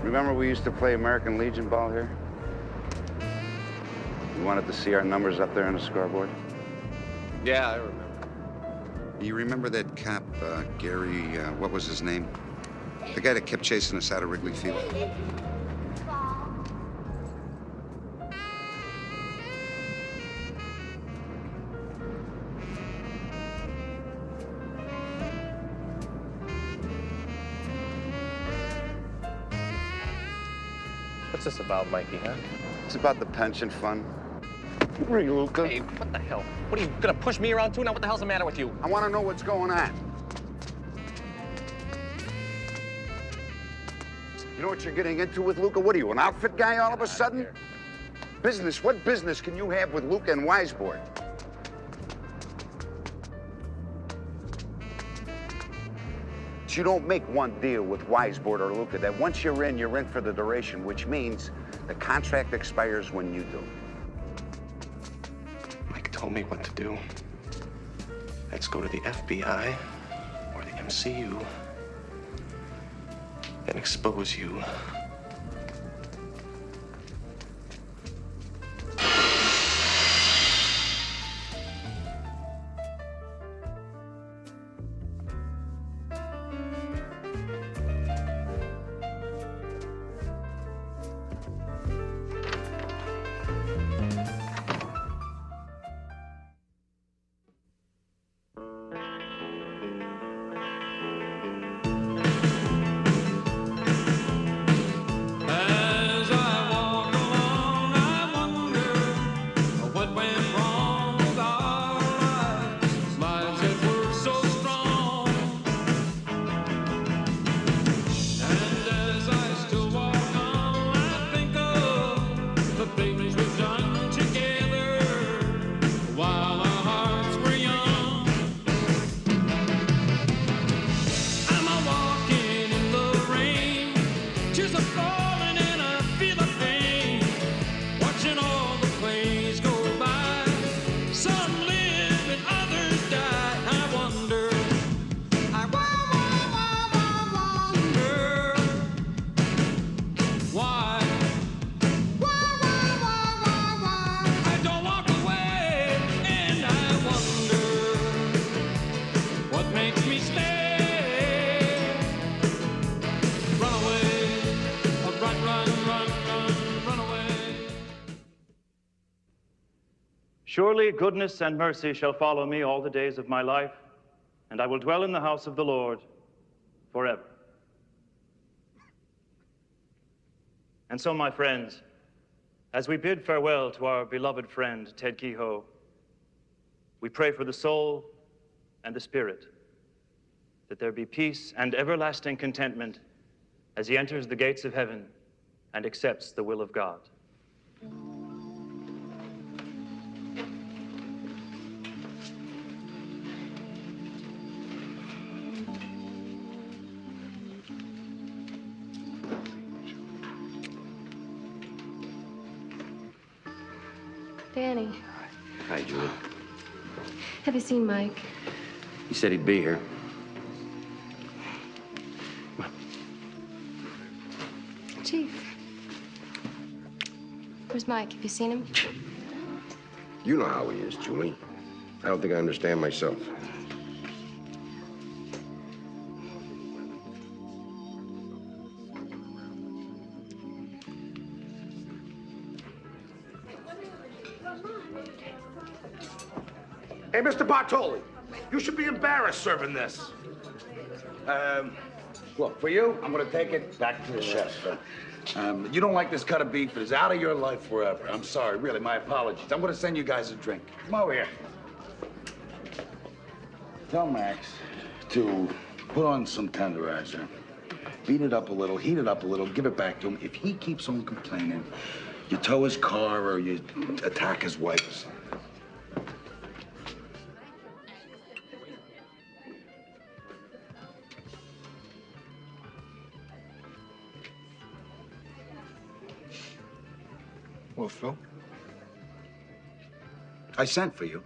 Remember we used to play American Legion ball here? You wanted to see our numbers up there on the scoreboard? Yeah, I remember. You remember that cop, Gary, what was his name? The guy that kept chasing us out of Wrigley Field? What's this about, Mikey, huh? It's about the pension fund. Hey, Luca. Hey, what the hell? What, are you gonna push me around too? Now, what the hell's the matter with you? I want to know what's going on. You know what you're getting into with Luca? What are you, an outfit guy all of a sudden? Business? What business can you have with Luca and Wiseboard? You don't make one deal with Wiseboard or Luca that once you're in for the duration, which means the contract expires when you do. Mike told me what to do. Let's go to the FBI or the MCU and expose you. Surely goodness and mercy shall follow me all the days of my life, and I will dwell in the house of the Lord forever. And so, my friends, as we bid farewell to our beloved friend, Ted Kehoe, we pray for the soul and the spirit, that there be peace and everlasting contentment as he enters the gates of heaven and accepts the will of God. Danny. Hi, Julie. Have you seen Mike? He said he'd be here. Chief. Where's Mike? Have you seen him? You know how he is, Julie. I don't think I understand myself. Hey, Mr. Bartoli, you should be embarrassed serving this. Look, for you, I'm gonna take it back to the chef. You don't like this cut of beef, it is out of your life forever. I'm sorry, really, my apologies. I'm gonna send you guys a drink. Come over here. Tell Max to put on some tenderizer, beat it up a little, heat it up a little, give it back to him. If he keeps on complaining, you tow his car or you attack his wife or something. Well, Phil? I sent for you.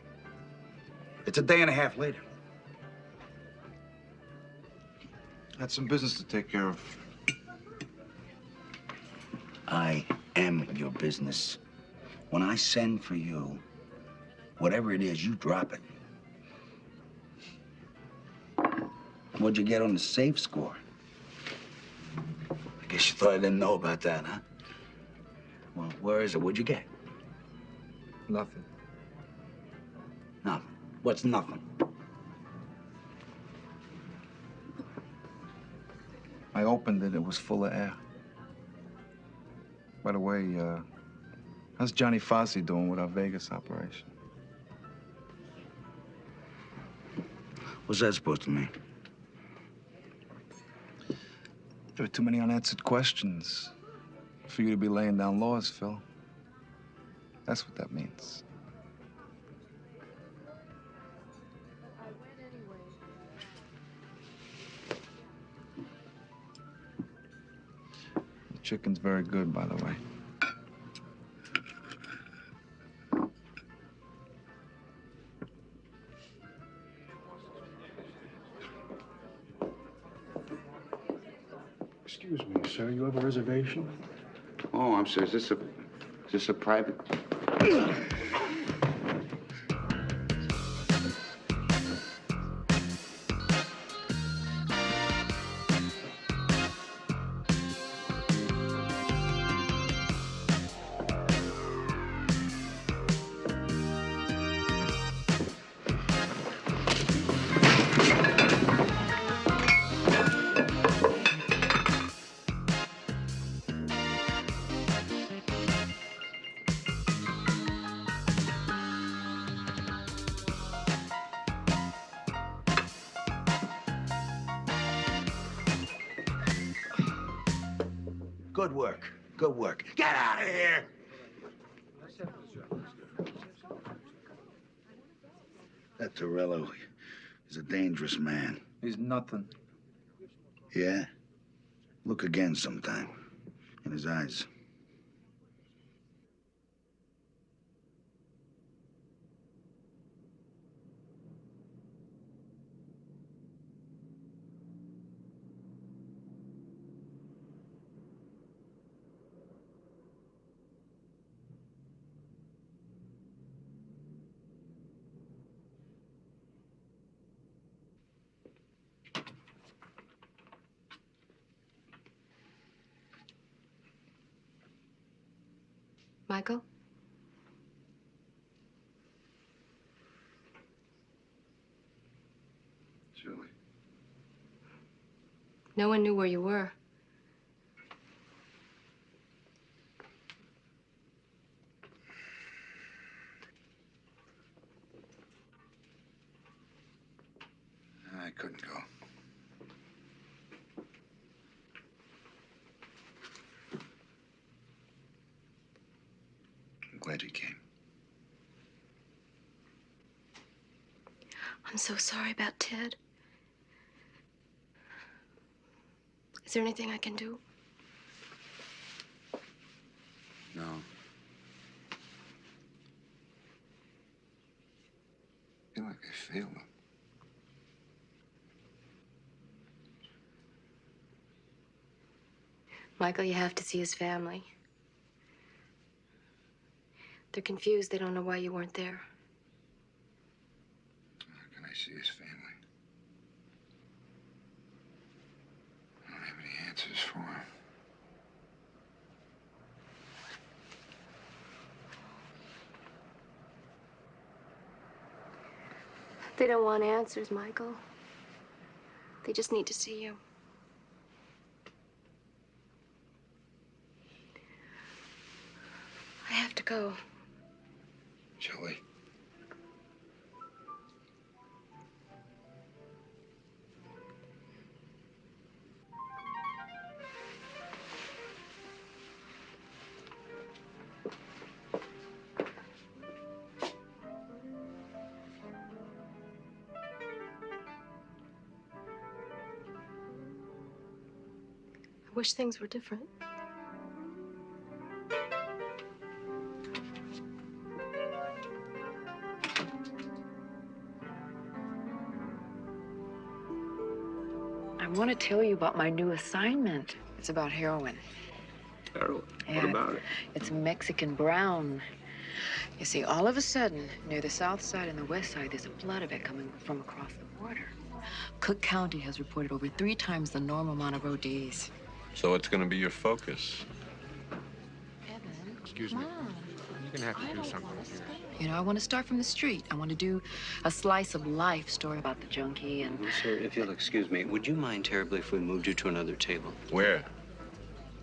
It's a day and a half later. Had some business to take care of. I am your business. When I send for you, whatever it is, you drop it. What'd you get on the safe score? I guess you thought I didn't know about that, huh? Well, where is it? What'd you get? Nothing. Nothing. What's nothing? I opened it. It was full of air. By the way, how's Johnny Fossey doing with our Vegas operation? What's that supposed to mean? There are too many unanswered questions for you to be laying down laws, Phil. That's what that means. The chicken's very good, by the way. Excuse me, sir. You have a reservation? Oh, I'm sorry. Is this a private? Good work. Good work. Get out of here! That Torello is a dangerous man. He's nothing. Yeah? Look again sometime. In his eyes. Michael? Julie. No one knew where you were. I couldn't go. I'm glad you came. I'm so sorry about Ted. Is there anything I can do? No. I feel like I failed him. Michael, you have to see his family. They're confused. They don't know why you weren't there. How can I see his family? I don't have any answers for him. They don't want answers, Michael. They just need to see you. I have to go. Joey. I wish things were different. I want to tell you about my new assignment. It's about heroin. Heroin? Yeah, What about it? It's Mexican brown. You see, all of a sudden, near the south side and the west side, there's a flood of it coming from across the border. Cook County has reported over 3 times the normal amount of ODs. So what's going to be your focus? Evan, Excuse me. You're going to have to do something here. You know, I want to start from the street. I want to do a slice of life story about the junkie and... Sir, if you'll excuse me, would you mind terribly if we moved you to another table? Where?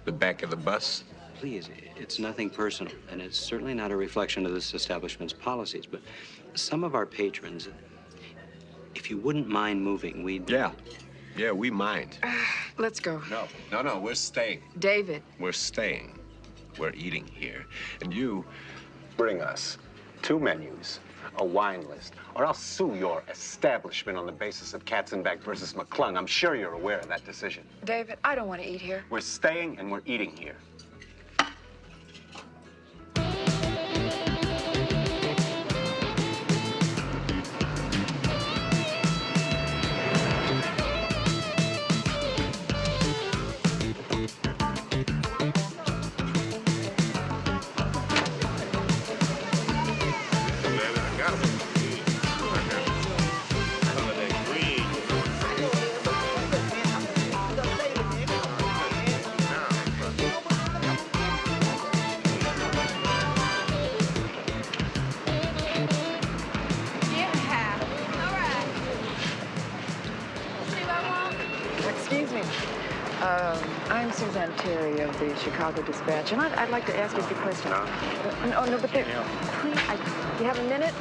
The back of the bus? Please, it's nothing personal, and it's certainly not a reflection of this establishment's policies, but some of our patrons, if you wouldn't mind moving, we'd... Yeah, we mind. Let's go. No, we're staying. David. We're staying. We're eating here. And you... Bring us 2 menus, a wine list, or I'll sue your establishment on the basis of Katzenbach versus McClung. I'm sure you're aware of that decision. David, I don't want to eat here. We're staying and we're eating here. I'm Suzanne Terry of the Chicago Dispatch, and I'd like to ask you a few questions. No, but please, you have a minute?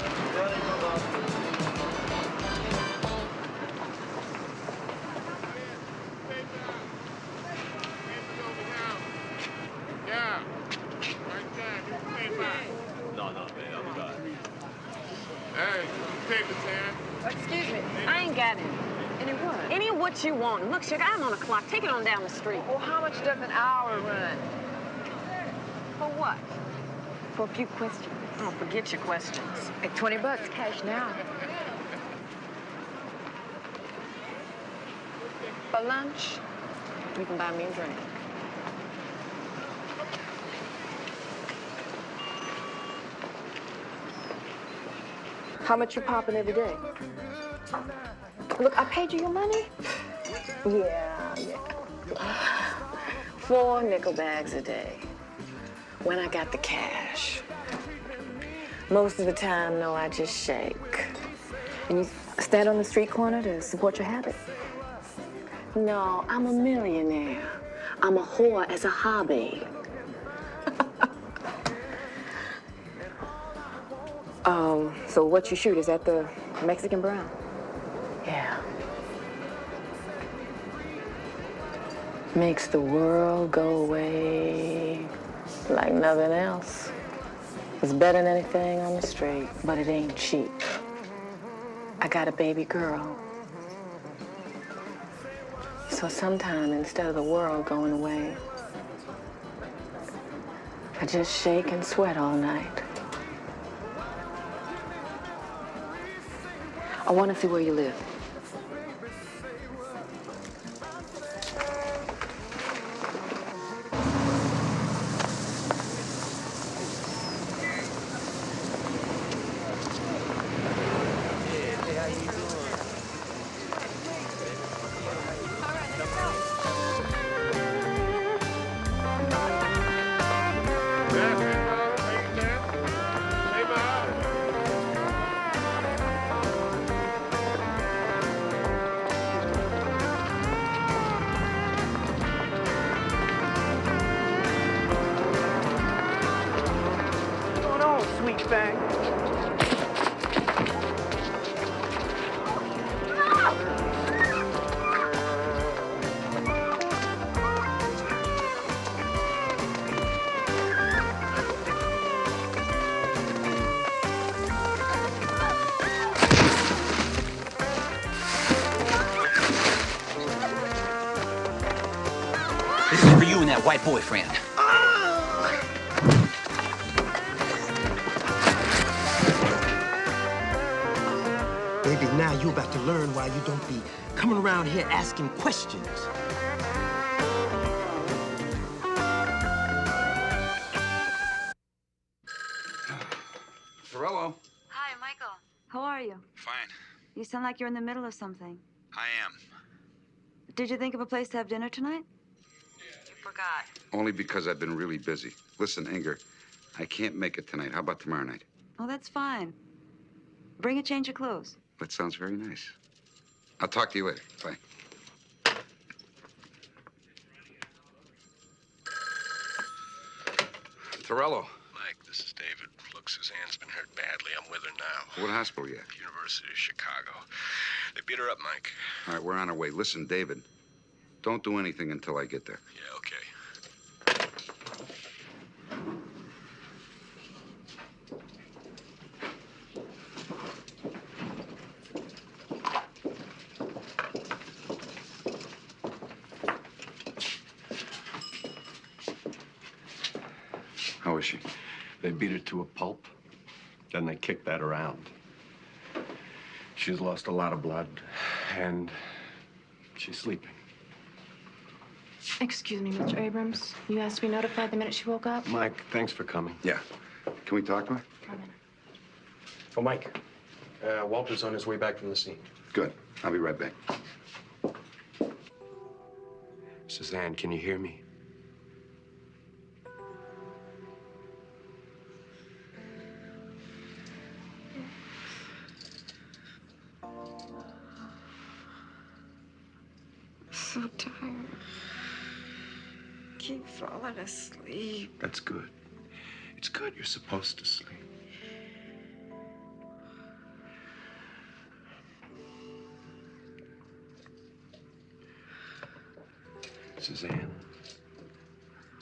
Excuse me, I ain't got any. Any what? Any of what you want. Look, sugar, I'm on a clock. Take it on down the street. Well, how much does an hour run? For what? For a few questions. Oh, forget your questions. At $20 cash now. For lunch, you can buy me a drink. How much you popping every day? Look, I paid you your money. Yeah. 4 nickel bags a day. When I got the cash. Most of the time, no, I just shake. And you stand on the street corner to support your habit? No, I'm a millionaire. I'm a whore as a hobby. So what you shoot, is that the Mexican brown? Yeah. Makes the world go away like nothing else. It's better than anything on the street, but it ain't cheap. I got a baby girl. So sometime, instead of the world going away, I just shake and sweat all night. I want to see where you live. This is for you and that white boyfriend. Baby, now you about to learn why you don't be coming around here asking questions. are you? Fine. You sound like you're in the middle of something. I am. Did you think of a place to have dinner tonight? You forgot. Only because I've been really busy. Listen, Inger, I can't make it tonight. How about tomorrow night? Oh, that's fine. Bring a change of clothes. That sounds very nice. I'll talk to you later. Bye. Torello. Mike, this is David. Look, Suzanne's been hurt badly. I'm with her now. What hospital you at? University of Chicago. They beat her up, Mike. All right, we're on our way. Listen, David, don't do anything until I get there. Yeah, okay. How is she? They beat her to a pulp. Then they kicked that around. She's lost a lot of blood, and she's sleeping. Excuse me, Mr. Abrams. You asked to be notified the minute she woke up? Mike, thanks for coming. Yeah. Can we talk to her? Oh, Mike. Walter's on his way back from the scene. Good. I'll be right back. Suzanne, can you hear me? So tired. Keep falling asleep. That's good. It's good. You're supposed to sleep. Suzanne,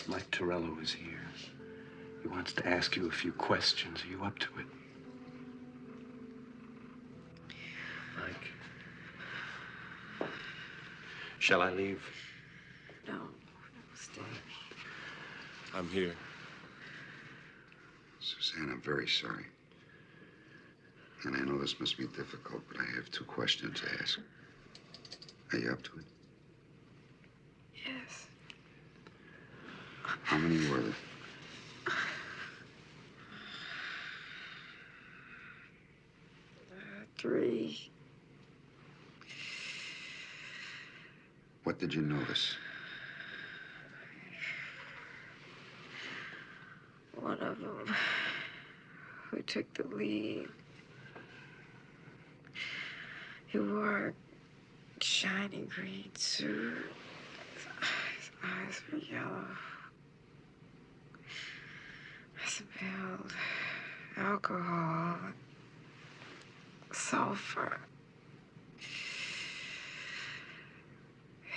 Mike Torello is here. He wants to ask you a few questions. Are you up to it? Mike. Shall I leave? No, stay. I'm here. Suzanne, I'm very sorry. And I know this must be difficult, but I have 2 questions to ask. Are you up to it? Yes. How many were there? Three. What did you notice? One of them who took the lead. He wore a shiny green suit. His eyes were yellow. I smelled alcohol, sulfur.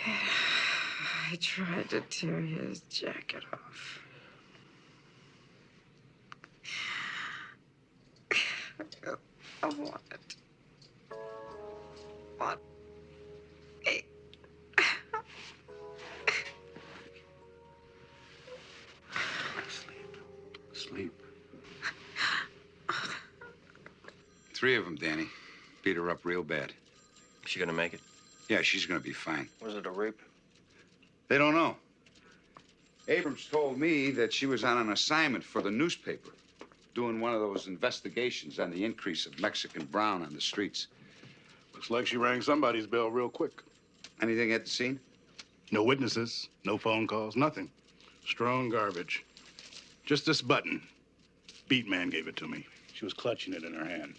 I tried to tear his jacket off. I wanted me. Sleep. 3 of them, Danny. Beat her up real bad. She gonna make it? Yeah, she's gonna be fine. Was it a rape? They don't know. Abrams told me that she was on an assignment for the newspaper, doing one of those investigations on the increase of Mexican brown on the streets. Looks like she rang somebody's bell real quick. Anything at the scene? No witnesses, no phone calls, nothing. Strong garbage. Just this button. Beat man gave it to me. She was clutching it in her hand.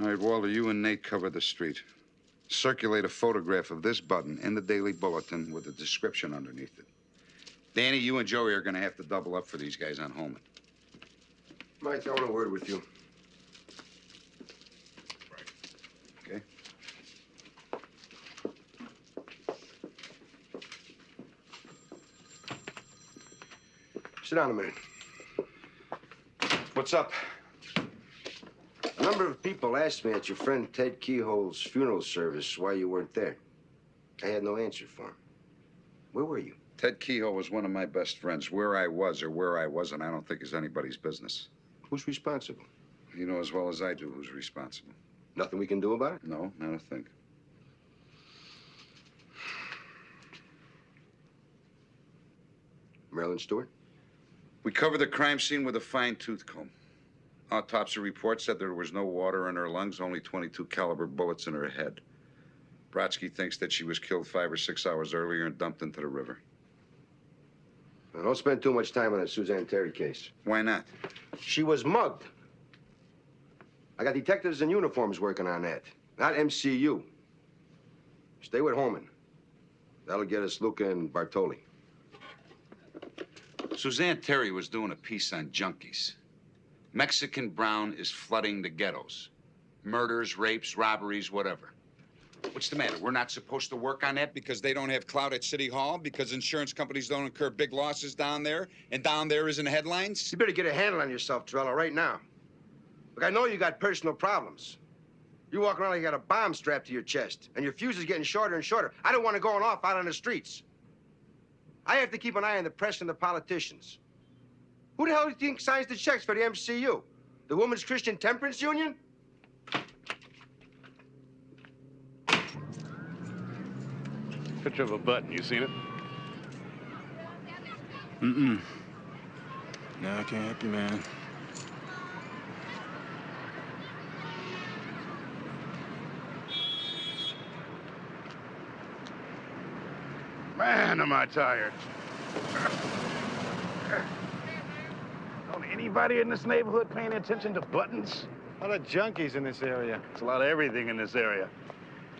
All right, Walter, you and Nate cover the street. Circulate a photograph of this button in the Daily Bulletin with a description underneath it. Danny, you and Joey are going to have to double up for these guys on Holman. Mike, I want a word with you. Okay. Sit down a minute. What's up? A number of people asked me at your friend Ted Keyhole's funeral service why you weren't there. I had no answer for him. Where were you? Ted Keyhole was one of my best friends. Where I was or where I wasn't, I don't think is anybody's business. Who's responsible? You know as well as I do who's responsible. Nothing we can do about it? No, not a thing. Marilyn Stewart? We covered the crime scene with a fine-tooth comb. Autopsy report said there was no water in her lungs, only .22 caliber bullets in her head. Brodsky thinks that she was killed 5 or 6 hours earlier and dumped into the river. Now, don't spend too much time on that Suzanne Terry case. Why not? She was mugged. I got detectives in uniforms working on that, not MCU. Stay with Holman. That'll get us Luca and Bartoli. Suzanne Terry was doing a piece on junkies. Mexican Brown is flooding the ghettos. Murders, rapes, robberies, whatever. What's the matter? We're not supposed to work on that because they don't have clout at City Hall, because insurance companies don't incur big losses down there, and down there is in the headlines? You better get a handle on yourself, Torello, right now. Look, I know you got personal problems. You walk around like you got a bomb strapped to your chest, and your fuse is getting shorter and shorter. I don't want to going off out on the streets. I have to keep an eye on the press and the politicians. Who the hell do you think signs the checks for the MCU? The Women's Christian Temperance Union? Picture of a button. You seen it? Mm-mm. No, I can't help you, man. Man, am I tired. Don't anybody in this neighborhood paying attention to buttons? A lot of junkies in this area. There's a lot of everything in this area,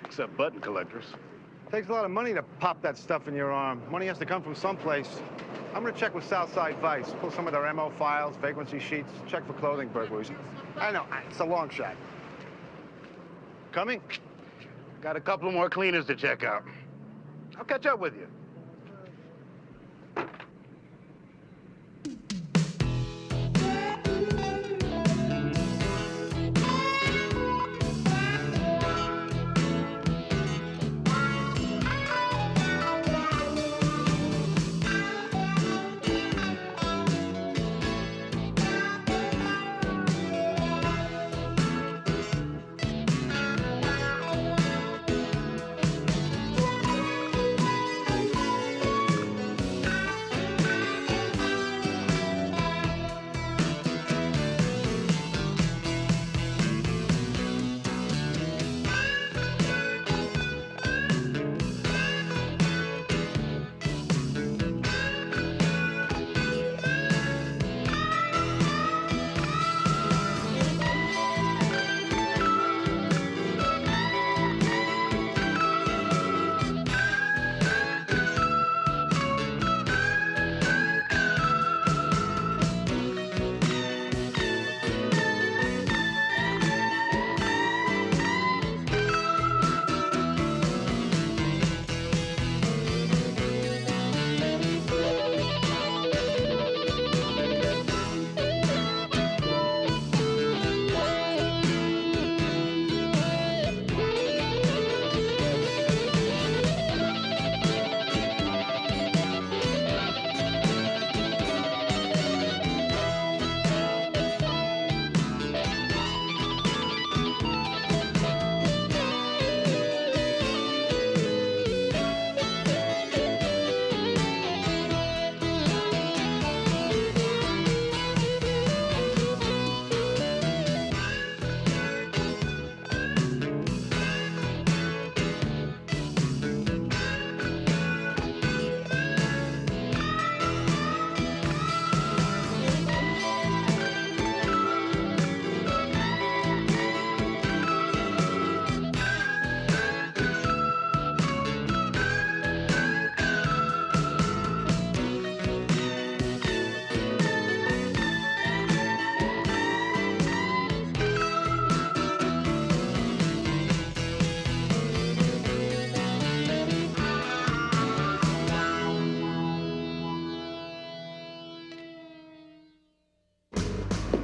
except button collectors. Takes a lot of money to pop that stuff in your arm. Money has to come from someplace. I'm gonna check with Southside Vice, pull some of their MO files, vagrancy sheets, check for clothing burglaries. I know, it's a long shot. Coming? Got a couple more cleaners to check out. I'll catch up with you.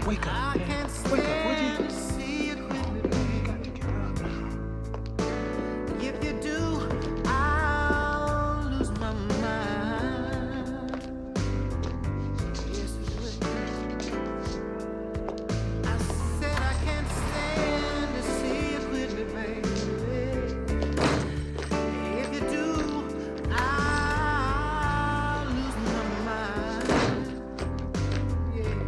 Wake up, man. Wake up, would you? If you do, I'll lose my mind. Yes, it will. I said I can't stand to see you quit me, baby. If you do, I'll lose my mind. Yeah.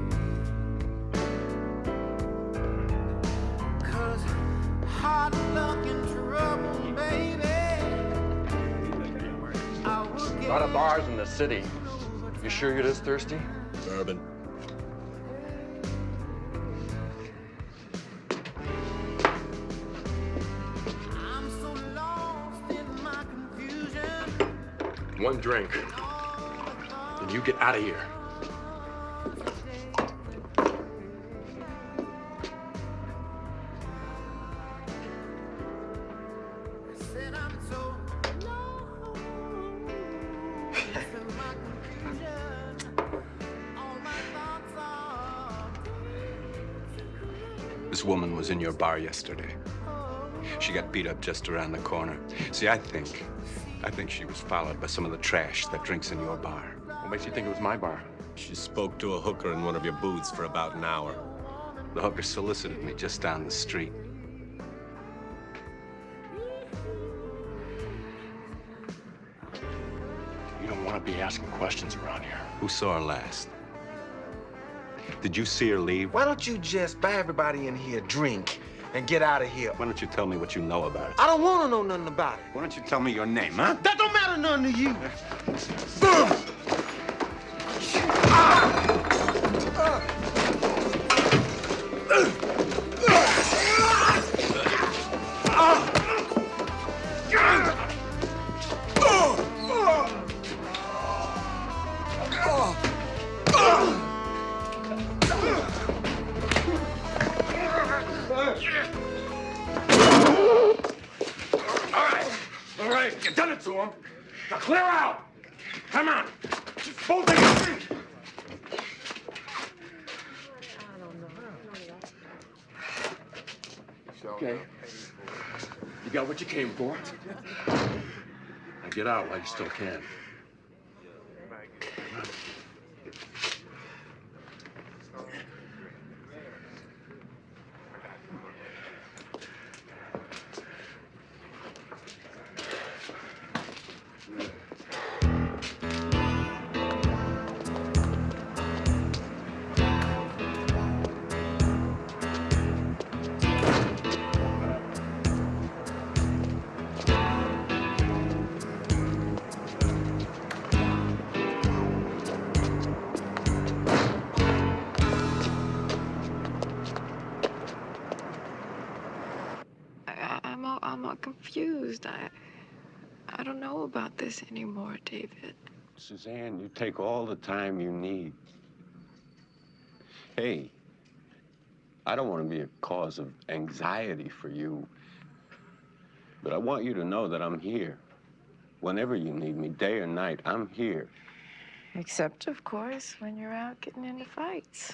bars in the city. You sure you're this thirsty? Bourbon. One drink, and you get out of here. This woman was in your bar yesterday. She got beat up just around the corner. See, I think she was followed by some of the trash that drinks in your bar. What makes you think it was my bar? She spoke to a hooker in one of your booths for about an hour. The hooker solicited me just down the street. You don't want to be asking questions around here. Who saw her last? Did you see her leave? Why don't you just buy everybody in here a drink and get out of here? Why don't you tell me what you know about it? I don't want to know nothing about it. Why don't you tell me your name, huh? That don't matter none to you. All right, you done it to him. Now clear out. Come on. Just both of you. Okay. You got what you came for. Now get out while you still can. I'm all confused. I don't know about this anymore, David. Suzanne, you take all the time you need. Hey, I don't want to be a cause of anxiety for you, but I want you to know that I'm here. Whenever you need me, day or night, I'm here. Except, of course, when you're out getting into fights.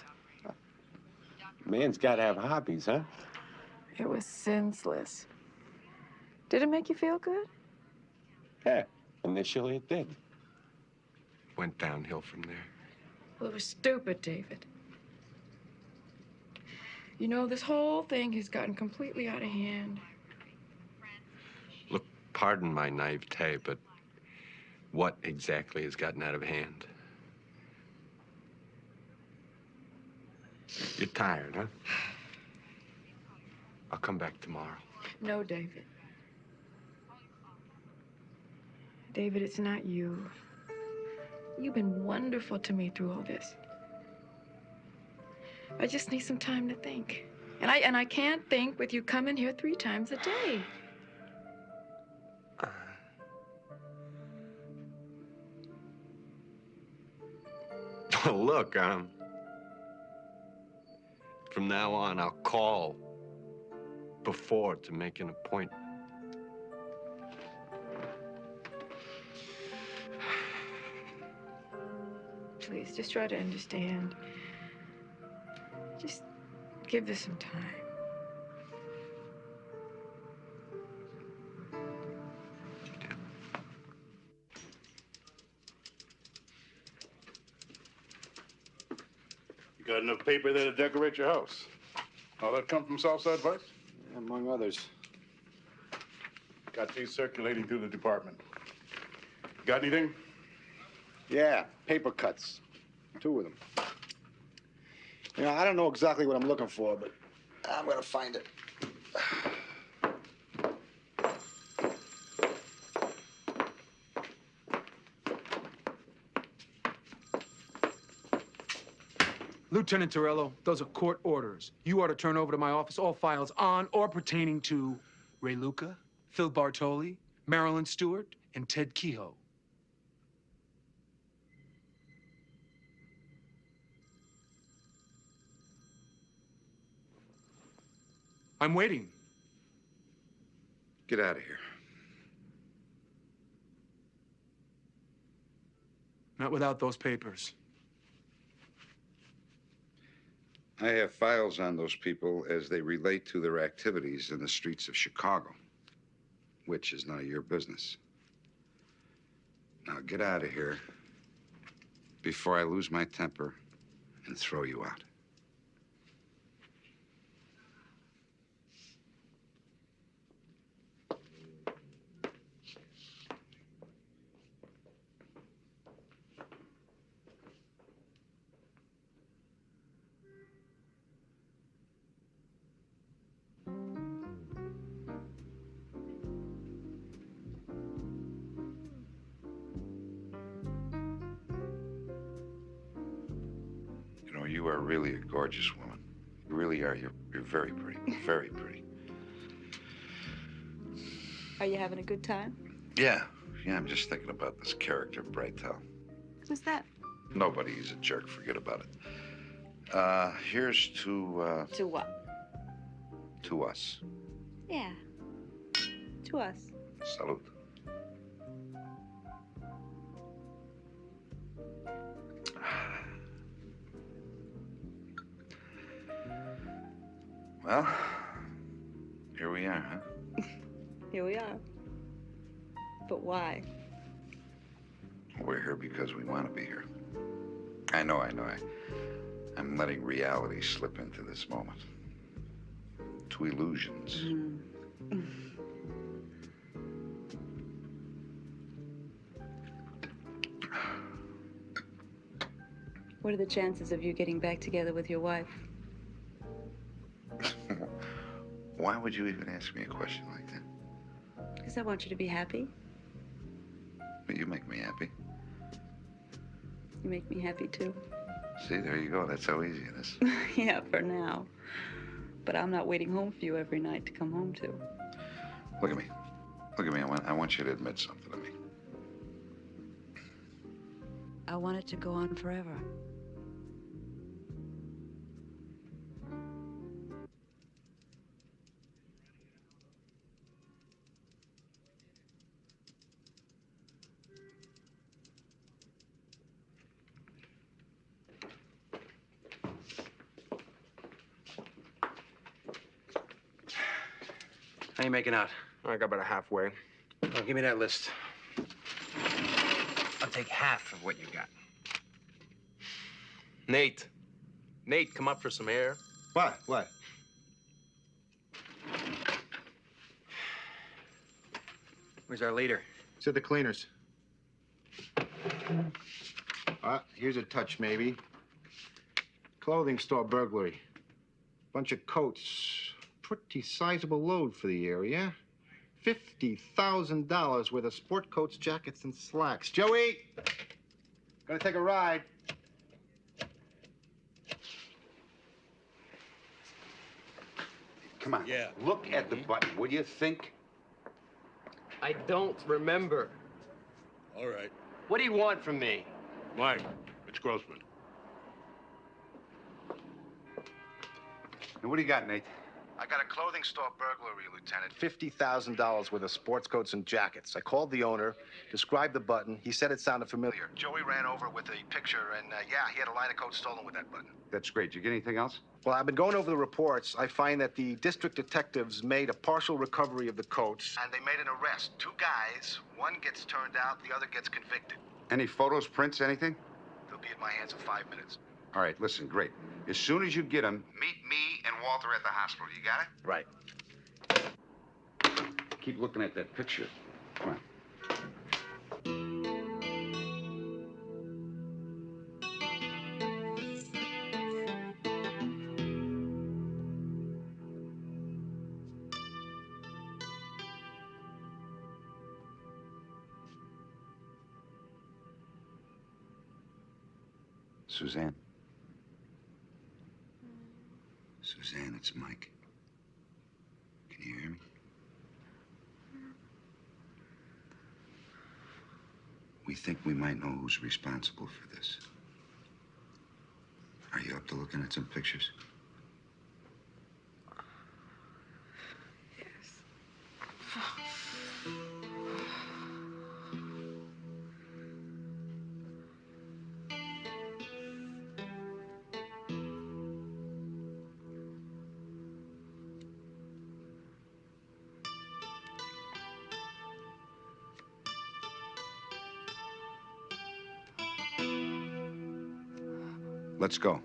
Man's got to have hobbies, huh? It was senseless. Did it make you feel good? Yeah, initially it did. Went downhill from there. Well, it was stupid, David. You know, this whole thing has gotten completely out of hand. Look, pardon my naivete, but what exactly has gotten out of hand? You're tired, huh? I'll come back tomorrow. No, David. David, it's not you. You've been wonderful to me through all this. I just need some time to think. And I can't think with you coming here 3 times a day. Look, from now on, I'll call before to make an appointment. Please, just try to understand. Just give this some time. You got enough paper there to decorate your house? All that come from Southside Vice? Among others. Got these circulating through the department. Got anything? Yeah, paper cuts. 2 of them. You know, I don't know exactly what I'm looking for, but I'm gonna find it. Lieutenant Torello, those are court orders. You are to turn over to my office all files on or pertaining to Ray Luca, Phil Bartoli, Marilyn Stewart, and Ted Kehoe. I'm waiting. Get out of here. Not without those papers. I have files on those people as they relate to their activities in the streets of Chicago, which is none of your business. Now get out of here before I lose my temper and throw you out. You know, you are really a gorgeous woman. You really are. You're very pretty. Very pretty. Are you having a good time? Yeah. Yeah, I'm just thinking about this character, Brightel. Who's that? Nobody. He's a jerk. Forget about it. Here's to... To what? To us. Yeah. To us. Salute. Well, here we are, huh? Here we are. But why? We're here because we want to be here. I know. I'm letting reality slip into this moment. To illusions. What are the chances of you getting back together with your wife? Why would you even ask me a question like that? Because I want you to be happy. But you make me happy. You make me happy, too. See, there you go. That's how easy it is. Yeah, for now. But I'm not waiting home for you every night to come home to. Look at me. Look at me. I want you to admit something to me. I want it to go on forever. How you making out? I got about halfway. Oh, give me that list. I'll take half of what you got. Nate. Nate, come up for some air. What? What? Where's our leader? It's at the cleaners. Here's a touch, maybe. Clothing store burglary. Bunch of coats. Pretty sizable load for the area. $50,000 worth of sport coats, jackets, and slacks. Joey! Gonna take a ride. Come on. Yeah. Look at the button. What do you think? I don't remember. All right. What do you want from me? Mike, it's Grossman. Now, what do you got, Nate? I got a clothing store burglary, Lieutenant. $50,000 worth of sports coats and jackets. I called the owner, described the button. He said it sounded familiar. Joey ran over with a picture, and yeah, he had a line of coats stolen with that button. That's great. Did you get anything else? Well, I've been going over the reports. I find that the district detectives made a partial recovery of the coats, and they made an arrest. 2 guys. One gets turned out, the other gets convicted. Any photos, prints, anything? They'll be in my hands in 5 minutes. All right, listen, great. As soon as you get them, meet me and Walter at the hospital. You got it? Right. Keep looking at that picture. Come on. Suzanne. It's Mike. Can you hear me? We think we might know who's responsible for this. Are you up to looking at some pictures? Let's go.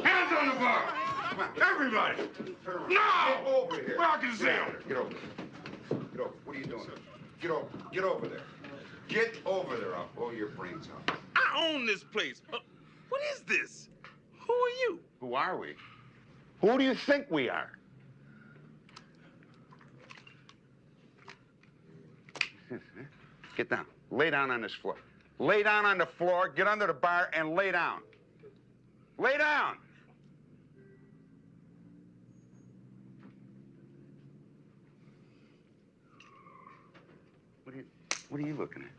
Hands on the bar! Come on, everybody! Now! Get over here. Where I can see him! Get over. Get over. What are you doing? Get over. Get over there. Get over there. I'll blow your brains out. I own this place. What is this? Who are you? Who are we? Who do you think we are? Get down. Lay down on this floor. Lay down on the floor, get under the bar, and lay down. Lay down! What are you looking at?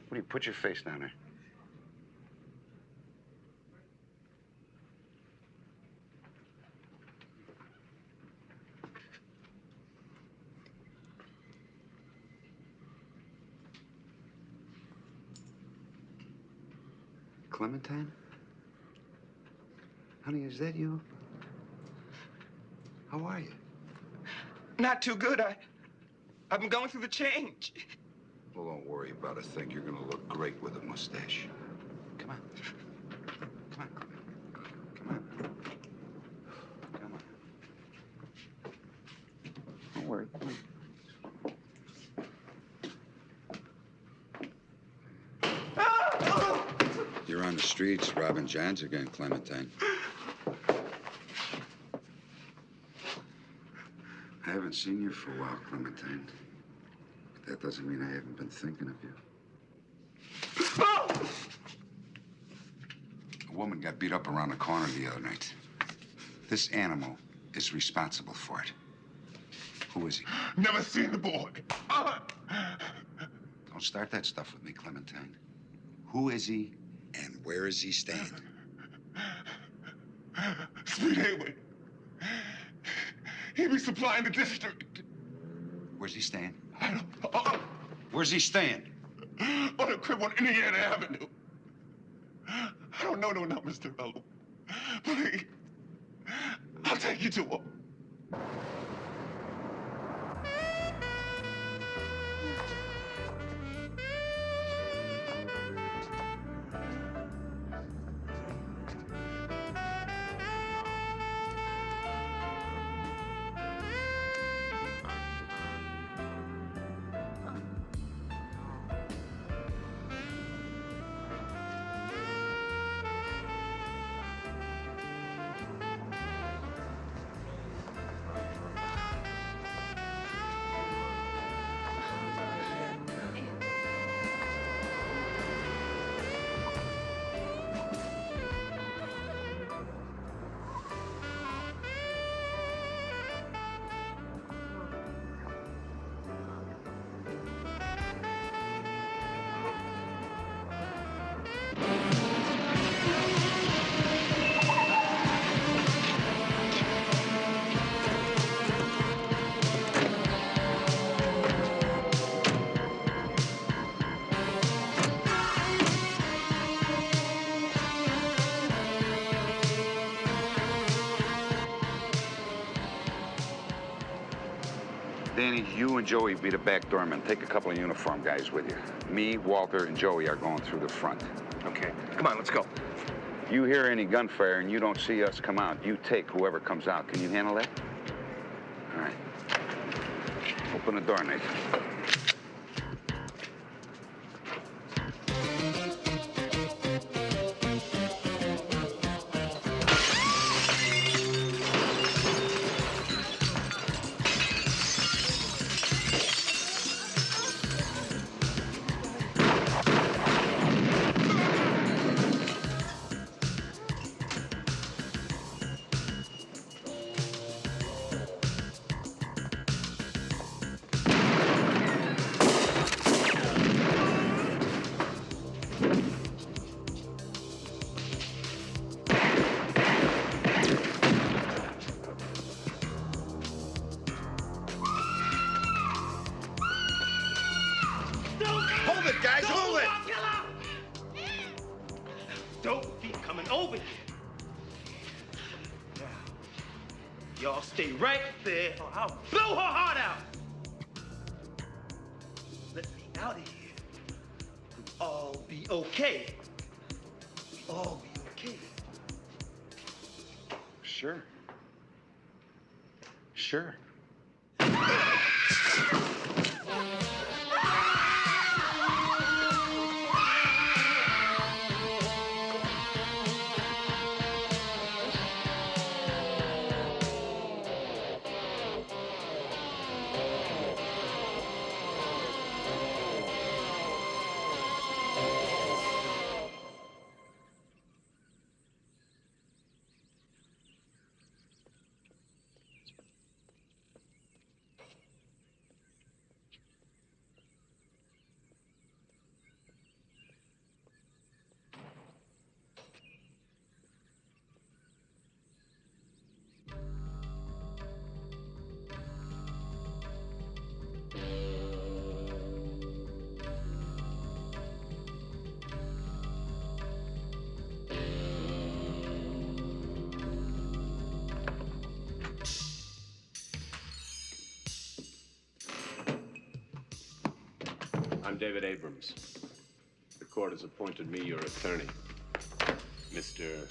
What do you put your face down there? Clementine? Honey, is that you? How are you? Not too good. I've been going through the change. Well, don't worry about a thing. You're gonna look great with a mustache. Come on. Come on. Come on. Come on. Don't worry. Come on. You're on the streets robbing Johns again, Clementine. I haven't seen you for a while, Clementine. But that doesn't mean I haven't been thinking of you. A woman got beat up around the corner the other night. This animal is responsible for it. Who is he? Never seen the boy. Don't start that stuff with me, Clementine. Who is he, and where is he staying? Sweet Hayward. He be supplying the district. Where's he staying? I don't. Where's he staying? On a crib on Indiana Avenue. I don't know no numbers to fellow. Please. I'll take you to him. Danny, you and Joey be the back doorman. Take a couple of uniform guys with you. Me, Walter, and Joey are going through the front. Okay. Come on, let's go. You hear any gunfire and you don't see us come out, you take whoever comes out. Can you handle that? All right. Open the door, Nathan. Y'all stay right there or I'll blow her heart out. Let me out of here. We'll all be okay. We'll all be okay. Sure. Sure. I'm David Abrams. The court has appointed me your attorney, Mr.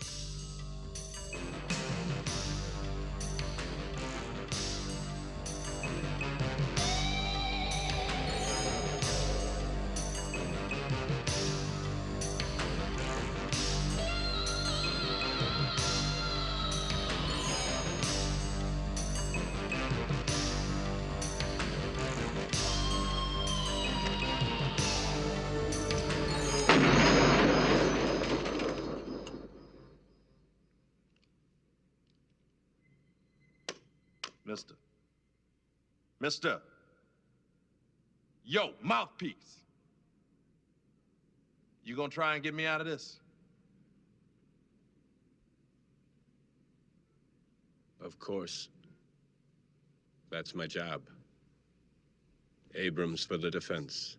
Mister. Yo, mouthpiece. You gonna try and get me out of this? Of course. That's my job. Abrams for the defense.